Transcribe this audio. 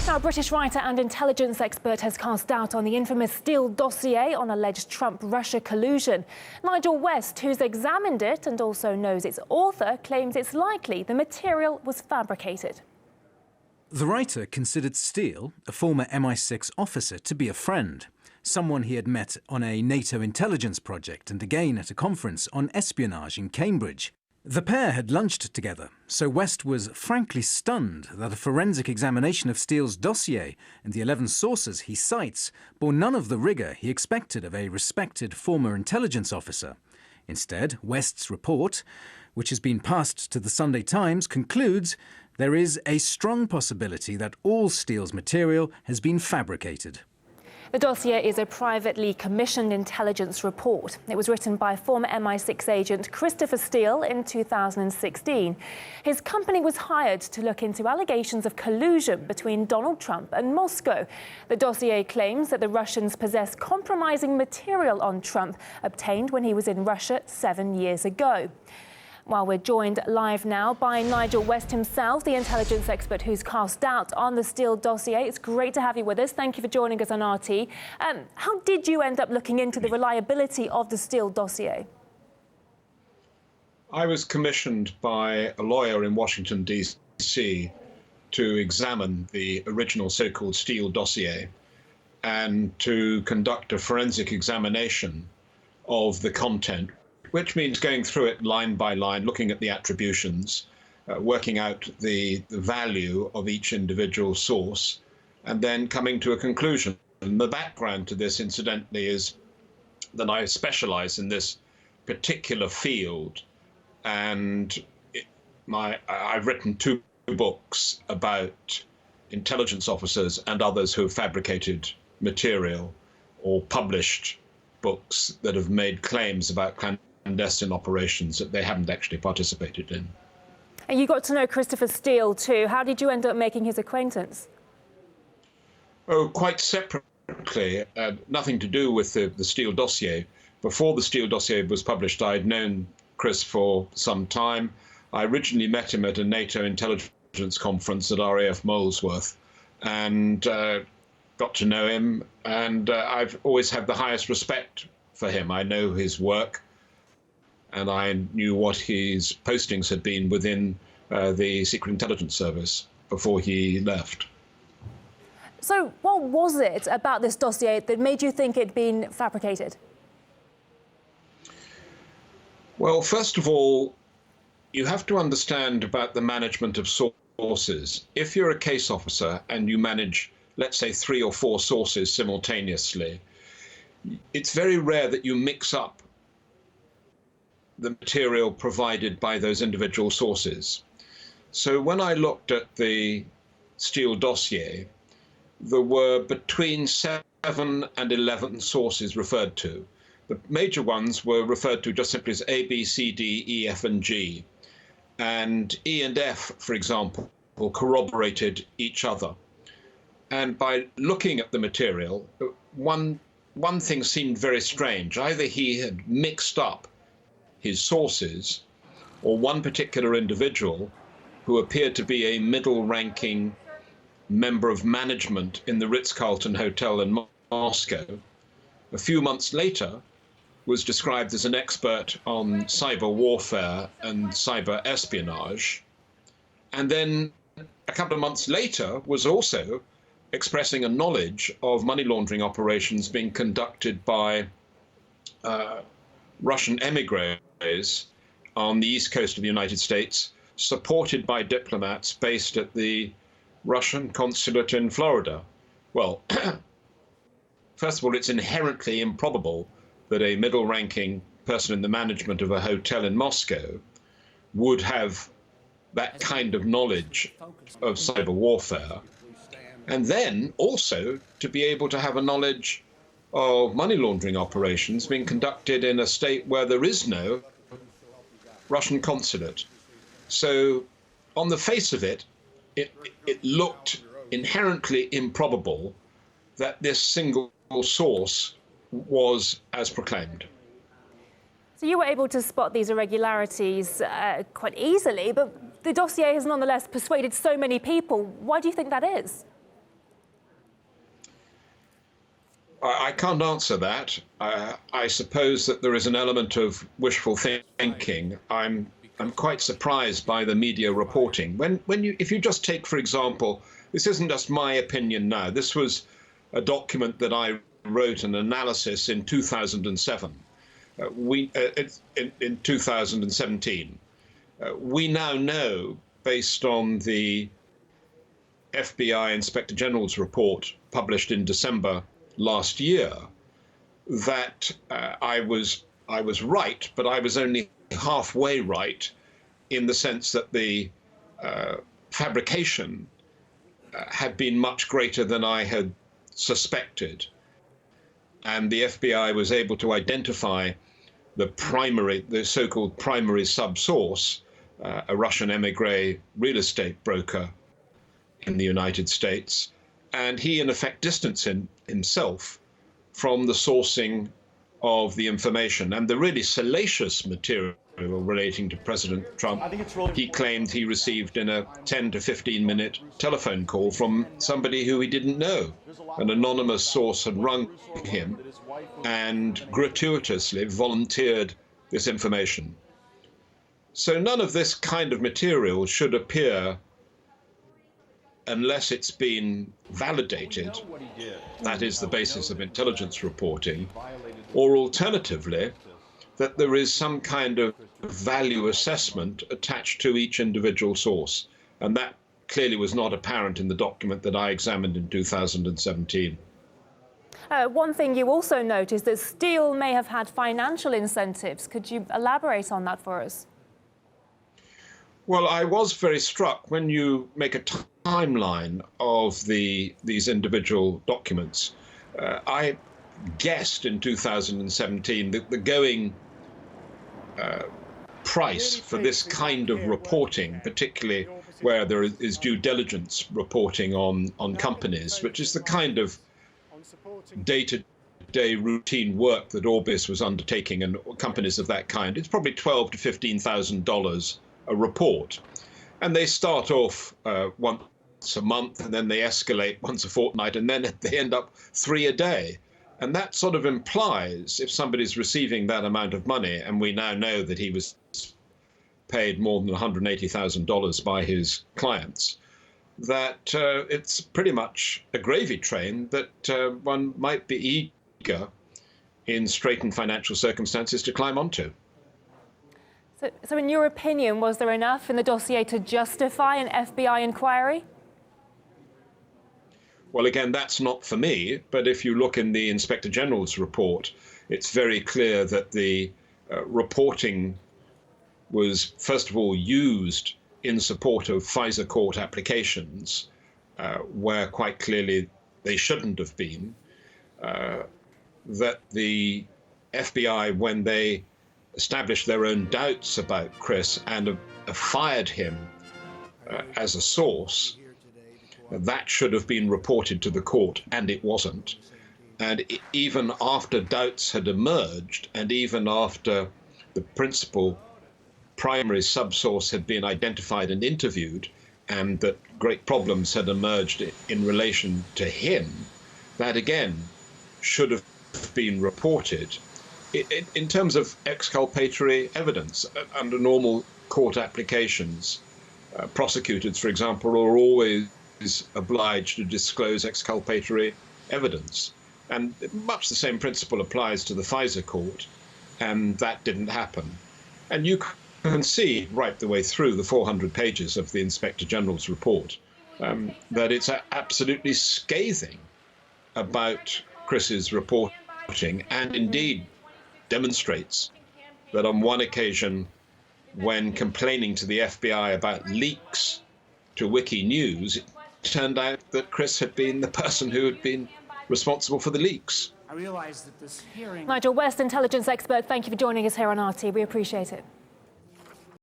Now, a British writer and intelligence expert has cast doubt on the infamous Steele Dossier on alleged Trump-Russia collusion. Nigel West, who's examined it and also knows its author, claims it's likely the material was fabricated. The writer considered Steele, a former MI6 officer, to be a friend, someone he had met on a NATO intelligence project and again at a conference on espionage in Cambridge. The pair had lunched together, so West was frankly stunned that a forensic examination of Steele's dossier and the 11 sources he cites bore none of the rigour he expected of a respected former intelligence officer. Instead, West's report, which has been passed to the Sunday Times, concludes there is a strong possibility that all Steele's material has been fabricated. The dossier is a privately commissioned intelligence report. It was written by former MI6 agent Christopher Steele in 2016. His company was hired to look into allegations of collusion between Donald Trump and Moscow. The dossier claims that the Russians possess compromising material on Trump, obtained when he was in Russia 7 years ago. Well, we're joined live now by Nigel West himself, the intelligence expert who's cast doubt on the Steele dossier. It's great to have you with us. Thank you for joining us on RT. How did you end up looking into the reliability of the Steele dossier? I was commissioned by a lawyer in Washington, D.C. to examine the original so-called Steele dossier and to conduct a forensic examination of the content, which means going through it line by line, looking at the attributions, working out the value of each individual source, and then coming to a conclusion. And the background to this, incidentally, is that I specialize in this particular field, and I've written 2 books about intelligence officers and others who have fabricated material or published books that have made claims about clandestine operations that they haven't actually participated in. And you got to know Christopher Steele too. How did you end up making his acquaintance? Oh, quite separately, nothing to do with the Steele dossier. Before the Steele dossier was published, I'd known Chris for some time. I originally met him at a NATO intelligence conference at RAF Molesworth and got to know him, and I've always had the highest respect for him. I know his work, and I knew what his postings had been within the Secret Intelligence Service before he left. So what was it about this dossier that made you think it'd been fabricated? Well, first of all, you have to understand about the management of sources. If you're a case officer and you manage, let's say, 3 or 4 sources simultaneously, it's very rare that you mix up the material provided by those individual sources. So when I looked at the Steele dossier, there were between 7 and 11 sources referred to. The major ones were referred to just simply as A, B, C, D, E, F, and G. And E and F, for example, corroborated each other. And by looking at the material, one thing seemed very strange. Either he had mixed up his sources, or one particular individual who appeared to be a middle-ranking member of management in the Ritz-Carlton Hotel in Moscow, a few months later was described as an expert on cyber warfare and cyber espionage, and then a couple of months later was also expressing a knowledge of money laundering operations being conducted by Russian emigres on the east coast of the United States, supported by diplomats based at the Russian consulate in Florida. Well, first of all, it's inherently improbable that a middle-ranking person in the management of a hotel in Moscow would have that kind of knowledge of cyber warfare, and then also to be able to have a knowledge of money laundering operations being conducted in a state where there is no Russian consulate. So on the face of it, it looked inherently improbable that this single source was as proclaimed. So you were able to spot these irregularities quite easily, but the dossier has nonetheless persuaded so many people. Why do you think that is? I can't answer that. I suppose that there is an element of wishful thinking. I'm quite surprised by the media reporting. If you just take, for example, this isn't just my opinion now. This was a document that I wrote an analysis in 2007. In 2017. We now know, based on the FBI Inspector General's report published in December last year, that I was right, but I was only halfway right, in the sense that the fabrication had been much greater than I had suspected, and the FBI was able to identify the so-called primary subsource, a Russian émigré real estate broker in the United States, and he in effect distanced himself from the sourcing of the information and the really salacious material relating to President Trump. He claimed he received in a 10 to 15 minute telephone call from somebody who he didn't know. An anonymous source had rung him and gratuitously volunteered this information. So none of this kind of material should appear unless it's been validated, that is the basis of intelligence reporting, or alternatively, that there is some kind of value assessment attached to each individual source. And that clearly was not apparent in the document that I examined in 2017. One thing you also note is that Steele may have had financial incentives. Could you elaborate on that for us? Well, I was very struck when you make a timeline of these individual documents. I guessed in 2017 that the going price for this kind of reporting, particularly where there is due diligence reporting on companies, which is the kind of day-to-day routine work that Orbis was undertaking, and companies of that kind, it's probably $12,000 to $15,000 a report. And they start off once a month, and then they escalate once a fortnight, and then they end up 3 a day. And that sort of implies, if somebody's receiving that amount of money, and we now know that he was paid more than $180,000 by his clients, that it's pretty much a gravy train that one might be eager in straitened financial circumstances to climb onto. So in your opinion, was there enough in the dossier to justify an FBI inquiry? Well, again, that's not for me, but if you look in the Inspector General's report, it's very clear that the reporting was, first of all, used in support of FISA court applications, where quite clearly they shouldn't have been, that the FBI, when they established their own doubts about Chris and fired him as a source, that should have been reported to the court, and it wasn't. And even after doubts had emerged, and even after the principal primary subsource had been identified and interviewed, and that great problems had emerged in relation to him, that again should have been reported. In terms of exculpatory evidence, under normal court applications, prosecutors, for example, are always obliged to disclose exculpatory evidence. And much the same principle applies to the FISA court, and that didn't happen. And you can see right the way through the 400 pages of the Inspector General's report that it's absolutely scathing about Chris's reporting, and indeed demonstrates that on one occasion, when complaining to the FBI about leaks to Wikinews, it turned out that Chris had been the person who had been responsible for the leaks. Nigel West, intelligence expert, thank you for joining us here on RT. We appreciate it.